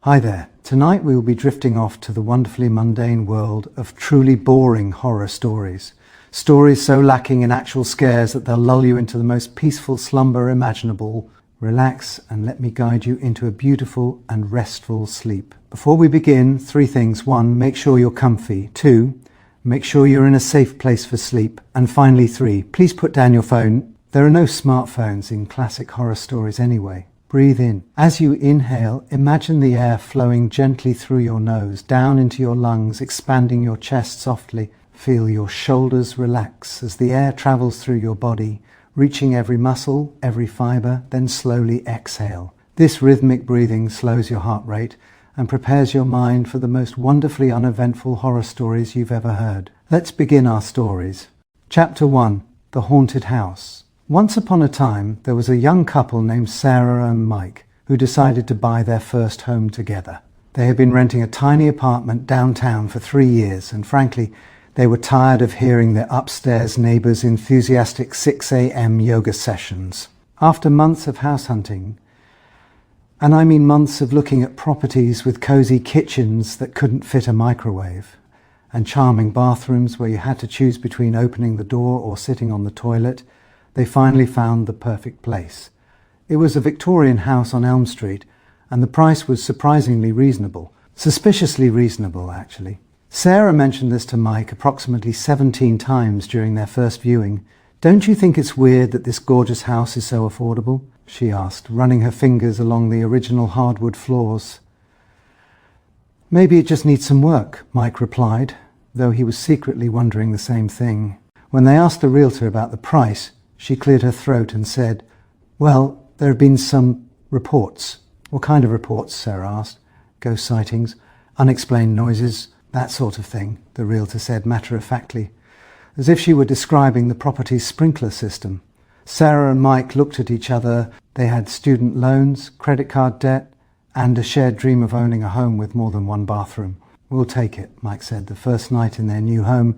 Hi there. Tonight we will be drifting off to the wonderfully mundane world of truly boring horror stories. Stories so lacking in actual scares that they'll lull you into the most peaceful slumber imaginable. Relax and let me guide you into a beautiful and restful sleep. Before we begin, 3 things. 1, make sure you're comfy. 2, make sure you're in a safe place for sleep. And finally 3, please put down your phone. There are no smartphones in classic horror stories anyway. Breathe in. As you inhale, imagine the air flowing gently through your nose, down into your lungs, expanding your chest softly. Feel your shoulders relax as the air travels through your body, reaching every muscle, every fiber, then slowly exhale. This rhythmic breathing slows your heart rate and prepares your mind for the most wonderfully uneventful horror stories you've ever heard. Let's begin our stories. Chapter 1. The Haunted House. Once upon a time, there was a young couple named Sarah and Mike who decided to buy their first home together. They had been renting a tiny apartment downtown for 3 years, and frankly, they were tired of hearing their upstairs neighbours' enthusiastic 6 a.m. yoga sessions. After months of house hunting, and I mean months of looking at properties with cosy kitchens that couldn't fit a microwave, and charming bathrooms where you had to choose between opening the door or sitting on the toilet, they finally found the perfect place. It was a Victorian house on Elm Street, and the price was surprisingly reasonable. Suspiciously reasonable, actually. Sarah mentioned this to Mike approximately 17 times during their first viewing. "Don't you think it's weird that this gorgeous house is so affordable?" she asked, running her fingers along the original hardwood floors. "Maybe it just needs some work," Mike replied, though he was secretly wondering the same thing. When they asked the realtor about the price, she cleared her throat and said, "Well, there have been some reports." "What kind of reports?" Sarah asked. "Ghost sightings, unexplained noises, that sort of thing," the realtor said matter-of-factly, as if she were describing the property's sprinkler system. Sarah and Mike looked at each other. They had student loans, credit card debt, and a shared dream of owning a home with more than one bathroom. "We'll take it," Mike said the first night in their new home.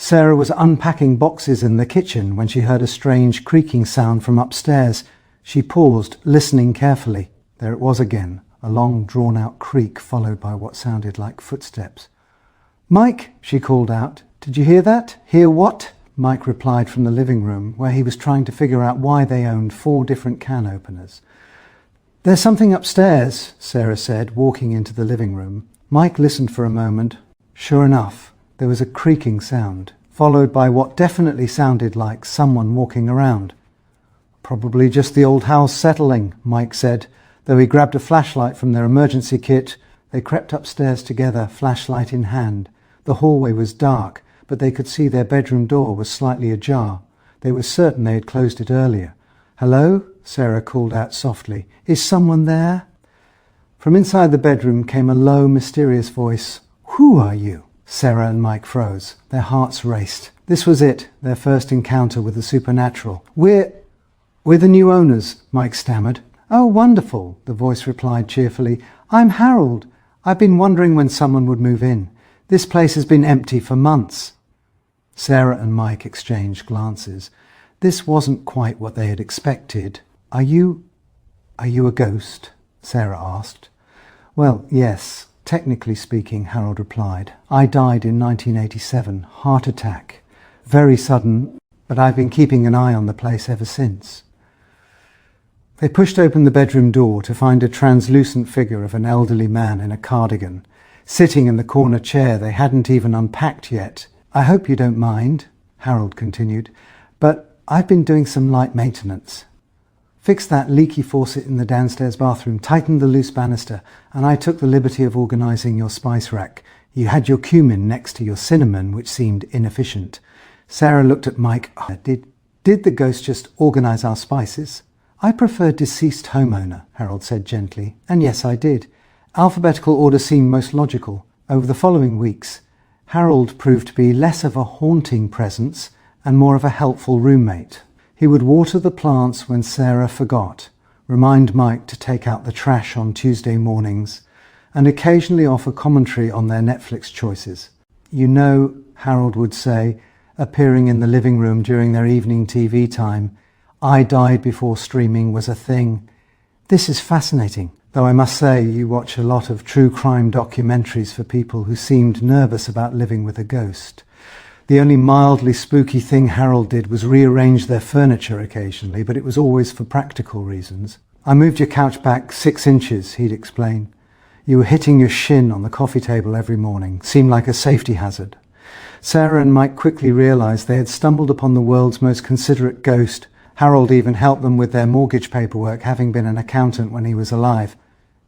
Sarah was unpacking boxes in the kitchen when she heard a strange creaking sound from upstairs. She paused, listening carefully. There it was again, a long drawn-out creak followed by what sounded like footsteps. "Mike," she called out, "did you hear that?" "Hear what?" Mike replied from the living room, where he was trying to figure out why they owned 4 different can openers. "There's something upstairs," Sarah said, walking into the living room. Mike listened for a moment. Sure enough, there was a creaking sound, followed by what definitely sounded like someone walking around. "Probably just the old house settling," Mike said. Though he grabbed a flashlight from their emergency kit, they crept upstairs together, flashlight in hand. The hallway was dark, but they could see their bedroom door was slightly ajar. They were certain they had closed it earlier. "Hello?" Sarah called out softly. "Is someone there?" From inside the bedroom came a low, mysterious voice. "Who are you?" Sarah and Mike froze. Their hearts raced. This was it, their first encounter with the supernatural. We're the new owners," Mike stammered. "Oh, wonderful," the voice replied cheerfully. "I'm Harold. I've been wondering when someone would move in. This place has been empty for months." Sarah and Mike exchanged glances. This wasn't quite what they had expected. Are you a ghost?" Sarah asked. "Well, yes. Technically speaking," Harold replied. "I died in 1987, heart attack. Very sudden, but I've been keeping an eye on the place ever since." They pushed open the bedroom door to find a translucent figure of an elderly man in a cardigan, sitting in the corner chair they hadn't even unpacked yet. "I hope you don't mind," Harold continued, "but I've been doing some light maintenance. Fixed that leaky faucet in the downstairs bathroom, tightened the loose banister, and I took the liberty of organising your spice rack. You had your cumin next to your cinnamon, which seemed inefficient." Sarah looked at Mike. Did the ghost just organise our spices?" "I prefer deceased homeowner," Harold said gently. "And yes, I did. Alphabetical order seemed most logical." Over the following weeks, Harold proved to be less of a haunting presence and more of a helpful roommate. He would water the plants when Sarah forgot, remind Mike to take out the trash on Tuesday mornings, and occasionally offer commentary on their Netflix choices. "You know," Harold would say, appearing in the living room during their evening TV time, "I died before streaming was a thing. This is fascinating. Though I must say, you watch a lot of true crime documentaries for people who seemed nervous about living with a ghost. The only mildly spooky thing Harold did was rearrange their furniture occasionally, but it was always for practical reasons. I moved your couch back 6 inches, he'd explain. You were hitting your shin on the coffee table every morning. Seemed like a safety hazard. Sarah and Mike quickly realised they had stumbled upon the world's most considerate ghost. Harold even helped them with their mortgage paperwork, having been an accountant when he was alive.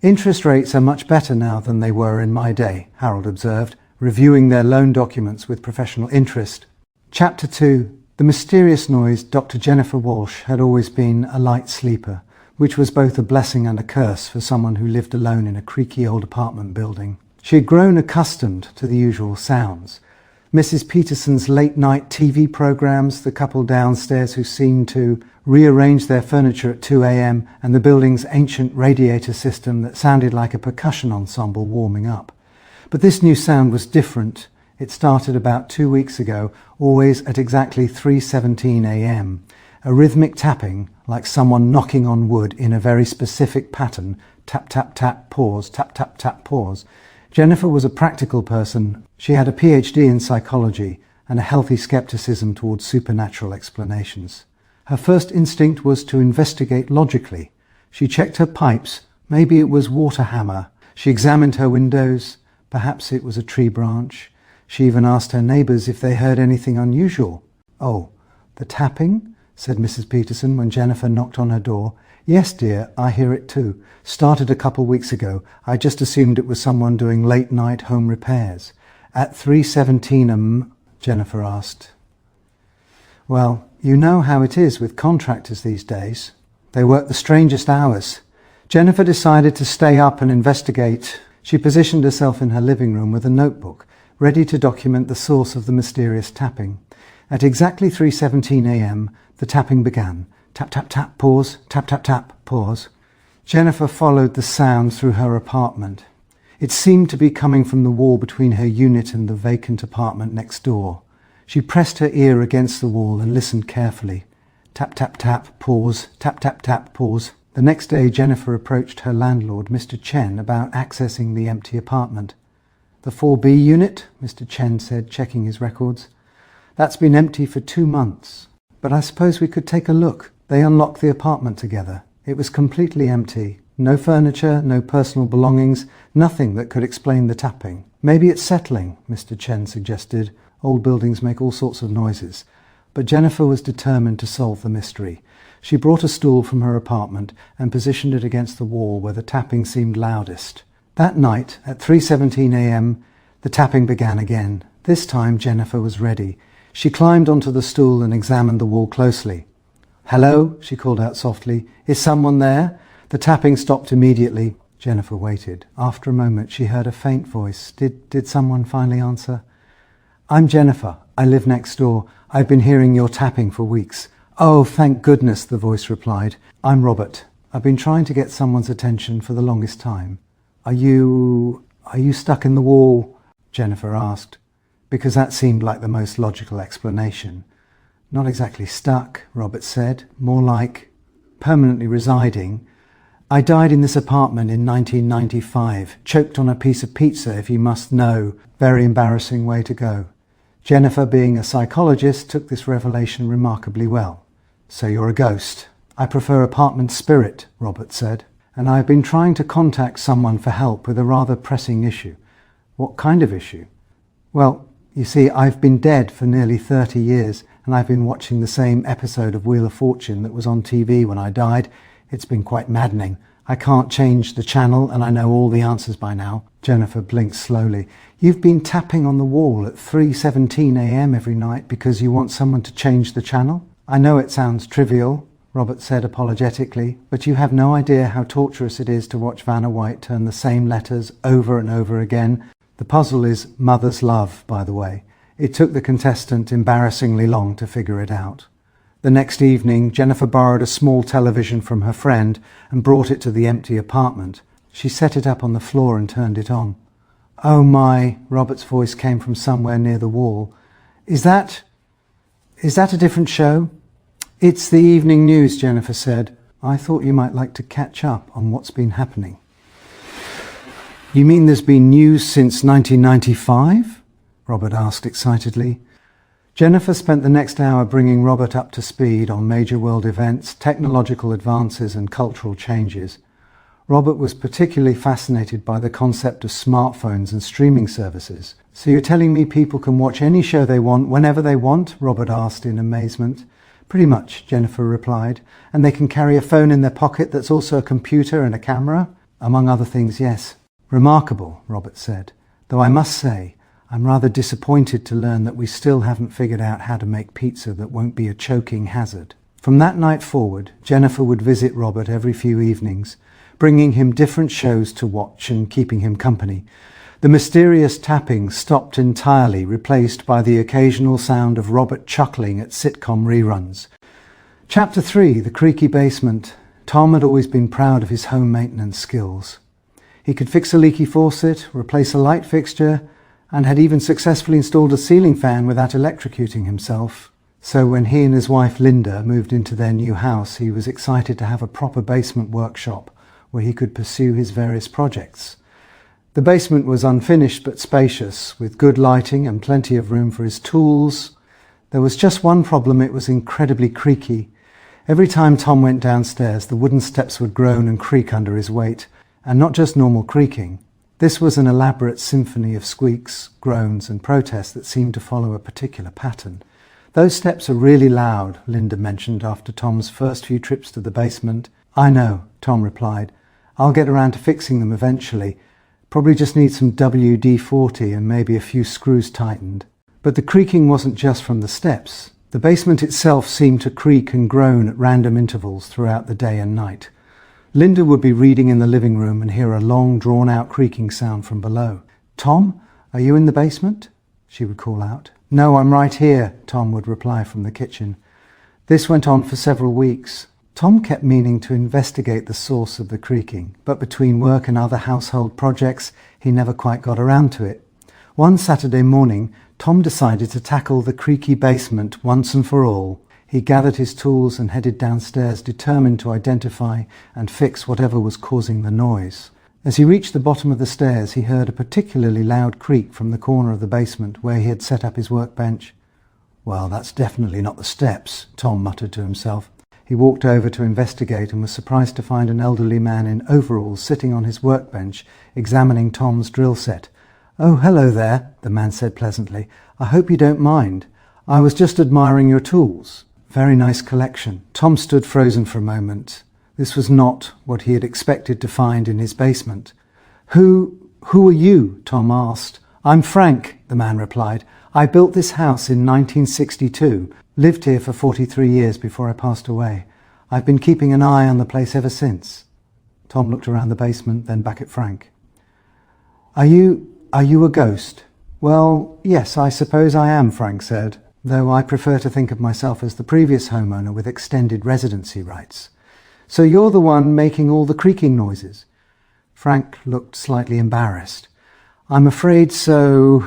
Interest rates are much better now than they were in my day, Harold observed, reviewing their loan documents with professional interest. Chapter 2. The mysterious noise. Dr. Jennifer Walsh had always been a light sleeper, which was both a blessing and a curse for someone who lived alone in a creaky old apartment building. She had grown accustomed to the usual sounds. Mrs. Peterson's late-night TV programs, the couple downstairs who seemed to rearrange their furniture at 2 a.m, and the building's ancient radiator system that sounded like a percussion ensemble warming up. But this new sound was different. It started about 2 weeks ago, always at exactly 3:17 a.m. A rhythmic tapping, like someone knocking on wood in a very specific pattern. Tap, tap, tap, pause, tap, tap, tap, pause. Jennifer was a practical person. She had a PhD in psychology and a healthy skepticism towards supernatural explanations. Her first instinct was to investigate logically. She checked her pipes. Maybe it was water hammer. She examined her windows. Perhaps it was a tree branch. She even asked her neighbours if they heard anything unusual. "Oh, the tapping?" said Mrs. Peterson when Jennifer knocked on her door. "Yes, dear, I hear it too. Started a couple weeks ago. I just assumed it was someone doing late-night home repairs." "At 3:17 Jennifer asked. "Well, you know how it is with contractors these days. They work the strangest hours." Jennifer decided to stay up and investigate. She positioned herself in her living room with a notebook, ready to document the source of the mysterious tapping. At exactly 3:17 a.m, the tapping began. Tap, tap, tap, pause, tap, tap, tap, pause. Jennifer followed the sound through her apartment. It seemed to be coming from the wall between her unit and the vacant apartment next door. She pressed her ear against the wall and listened carefully. Tap, tap, tap, pause, tap, tap, tap, pause. The next day, Jennifer approached her landlord, Mr. Chen, about accessing the empty apartment. "The 4B unit," Mr. Chen said, checking his records. "That's been empty for 2 months. But I suppose we could take a look." They unlocked the apartment together. It was completely empty. No furniture, no personal belongings, nothing that could explain the tapping. "Maybe it's settling," Mr. Chen suggested. Old buildings make all sorts of noises. But Jennifer was determined to solve the mystery. She brought a stool from her apartment and positioned it against the wall where the tapping seemed loudest. That night, at 3:17 a.m, the tapping began again. This time Jennifer was ready. She climbed onto the stool and examined the wall closely. "Hello," she called out softly. "Is someone there?" The tapping stopped immediately. Jennifer waited. After a moment she heard a faint voice. Did someone finally answer? "I'm Jennifer. I live next door. I've been hearing your tapping for weeks." "Oh, thank goodness," the voice replied. "I'm Robert. I've been trying to get someone's attention for the longest time." Are you stuck in the wall?" Jennifer asked, because that seemed like the most logical explanation. "Not exactly stuck," Robert said. "More like permanently residing. I died in this apartment in 1995, choked on a piece of pizza, if you must know. Very embarrassing way to go." Jennifer, being a psychologist, took this revelation remarkably well. "So you're a ghost." "I prefer apartment spirit," Robert said, "and I've been trying to contact someone for help with a rather pressing issue." "What kind of issue?" "Well, you see, I've been dead for nearly 30 years, and I've been watching the same episode of Wheel of Fortune that was on TV when I died. It's been quite maddening. I can't change the channel, and I know all the answers by now." Jennifer blinked slowly. "You've been tapping on the wall at 3:17 a.m. every night because you want someone to change the channel?" "I know it sounds trivial," Robert said apologetically, "but you have no idea how torturous it is to watch Vanna White turn the same letters over and over again. The puzzle is mother's love, by the way. It took the contestant embarrassingly long to figure it out." The next evening, Jennifer borrowed a small television from her friend and brought it to the empty apartment. She set it up on the floor and turned it on. "Oh my," Robert's voice came from somewhere near the wall. Is that a different show?" "It's the evening news," Jennifer said. "I thought you might like to catch up on what's been happening." You mean there's been news since 1995? Robert asked excitedly. Jennifer spent the next hour bringing Robert up to speed on major world events, technological advances and cultural changes. Robert was particularly fascinated by the concept of smartphones and streaming services. So you're telling me people can watch any show they want whenever they want? Robert asked in amazement. Pretty much, Jennifer replied. And they can carry a phone in their pocket that's also a computer and a camera? Among other things, yes. Remarkable, Robert said. Though I must say, I'm rather disappointed to learn that we still haven't figured out how to make pizza that won't be a choking hazard. From that night forward, Jennifer would visit Robert every few evenings, bringing him different shows to watch and keeping him company. The mysterious tapping stopped entirely, replaced by the occasional sound of Robert chuckling at sitcom reruns. Chapter 3, The Creaky Basement. Tom had always been proud of his home maintenance skills. He could fix a leaky faucet, replace a light fixture, and had even successfully installed a ceiling fan without electrocuting himself. So when he and his wife Linda moved into their new house, he was excited to have a proper basement workshop where he could pursue his various projects. The basement was unfinished but spacious, with good lighting and plenty of room for his tools. There was just one problem: it was incredibly creaky. Every time Tom went downstairs, the wooden steps would groan and creak under his weight, and not just normal creaking. This was an elaborate symphony of squeaks, groans and protests that seemed to follow a particular pattern. Those steps are really loud, Linda mentioned after Tom's first few trips to the basement. I know, Tom replied. I'll get around to fixing them eventually. Probably just need some WD-40 and maybe a few screws tightened. But the creaking wasn't just from the steps. The basement itself seemed to creak and groan at random intervals throughout the day and night. Linda would be reading in the living room and hear a long, drawn-out creaking sound from below. "Tom, are you in the basement?" she would call out. "No, I'm right here," Tom would reply from the kitchen. This went on for several weeks. Tom kept meaning to investigate the source of the creaking, but between work and other household projects, he never quite got around to it. One Saturday morning, Tom decided to tackle the creaky basement once and for all. He gathered his tools and headed downstairs, determined to identify and fix whatever was causing the noise. As he reached the bottom of the stairs, he heard a particularly loud creak from the corner of the basement where he had set up his workbench. "Well, that's definitely not the steps," Tom muttered to himself. He walked over to investigate and was surprised to find an elderly man in overalls sitting on his workbench, examining Tom's drill set. "Oh, hello there," the man said pleasantly. "I hope you don't mind. I was just admiring your tools. Very nice collection." Tom stood frozen for a moment. This was not what he had expected to find in his basement. Who are you?" Tom asked. "I'm Frank," the man replied. "I built this house in 1962. Lived here for 43 years before I passed away. I've been keeping an eye on the place ever since." Tom looked around the basement, then back at Frank. Are you a ghost?" "Well, yes, I suppose I am," Frank said, "though I prefer to think of myself as the previous homeowner with extended residency rights." "So you're the one making all the creaking noises?" Frank looked slightly embarrassed. "I'm afraid so.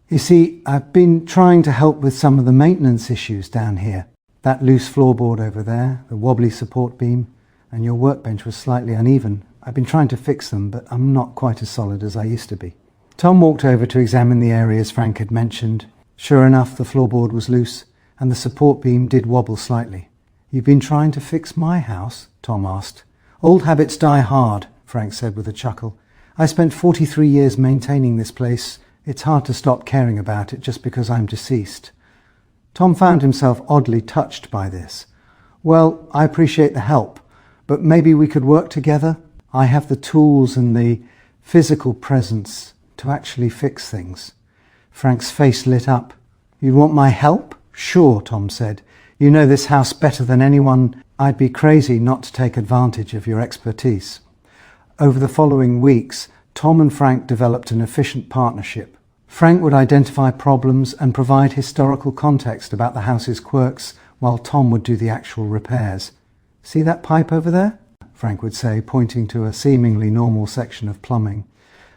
You see, I've been trying to help with some of the maintenance issues down here. That loose floorboard over there, the wobbly support beam, and your workbench was slightly uneven. I've been trying to fix them, but I'm not quite as solid as I used to be." Tom walked over to examine the areas Frank had mentioned. Sure enough, the floorboard was loose, and the support beam did wobble slightly. "You've been trying to fix my house?" Tom asked. "Old habits die hard," Frank said with a chuckle. "I spent 43 years maintaining this place. It's hard to stop caring about it just because I'm deceased." Tom found himself oddly touched by this. "Well, I appreciate the help, but maybe we could work together? I have the tools and the physical presence to actually fix things." Frank's face lit up. "You want my help?" "Sure," Tom said. "You know this house better than anyone. I'd be crazy not to take advantage of your expertise." Over the following weeks, Tom and Frank developed an efficient partnership. Frank would identify problems and provide historical context about the house's quirks, while Tom would do the actual repairs. "See that pipe over there?" Frank would say, pointing to a seemingly normal section of plumbing.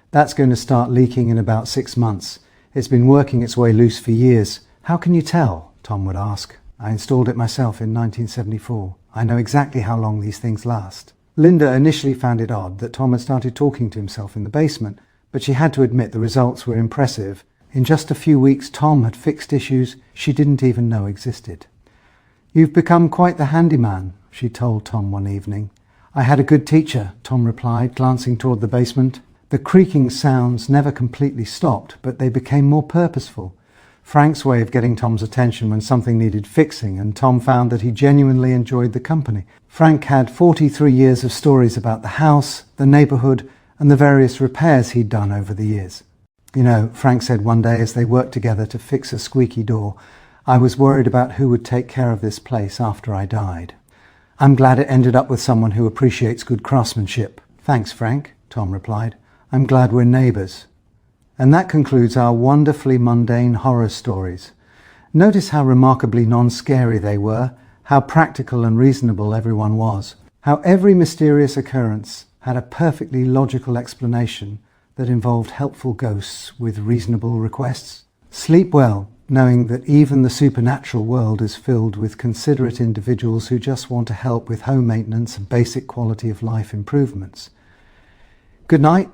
"That's going to start leaking in about 6 months. It's been working its way loose for years." "How can you tell?" Tom would ask. "I installed it myself in 1974. I know exactly how long these things last." Linda initially found it odd that Tom had started talking to himself in the basement, but she had to admit the results were impressive. In just a few weeks, Tom had fixed issues she didn't even know existed. "You've become quite the handyman," she told Tom one evening. "I had a good teacher," Tom replied, glancing toward the basement. The creaking sounds never completely stopped, but they became more purposeful. Frank's way of getting Tom's attention when something needed fixing, and Tom found that he genuinely enjoyed the company. Frank had 43 years of stories about the house, the neighbourhood, and the various repairs he'd done over the years. "You know," Frank said one day as they worked together to fix a squeaky door, "I was worried about who would take care of this place after I died. I'm glad it ended up with someone who appreciates good craftsmanship." "Thanks, Frank," Tom replied. "I'm glad we're neighbours." And that concludes our wonderfully mundane horror stories. Notice how remarkably non-scary they were, how practical and reasonable everyone was, how every mysterious occurrence had a perfectly logical explanation that involved helpful ghosts with reasonable requests. Sleep well, knowing that even the supernatural world is filled with considerate individuals who just want to help with home maintenance and basic quality of life improvements. Good night.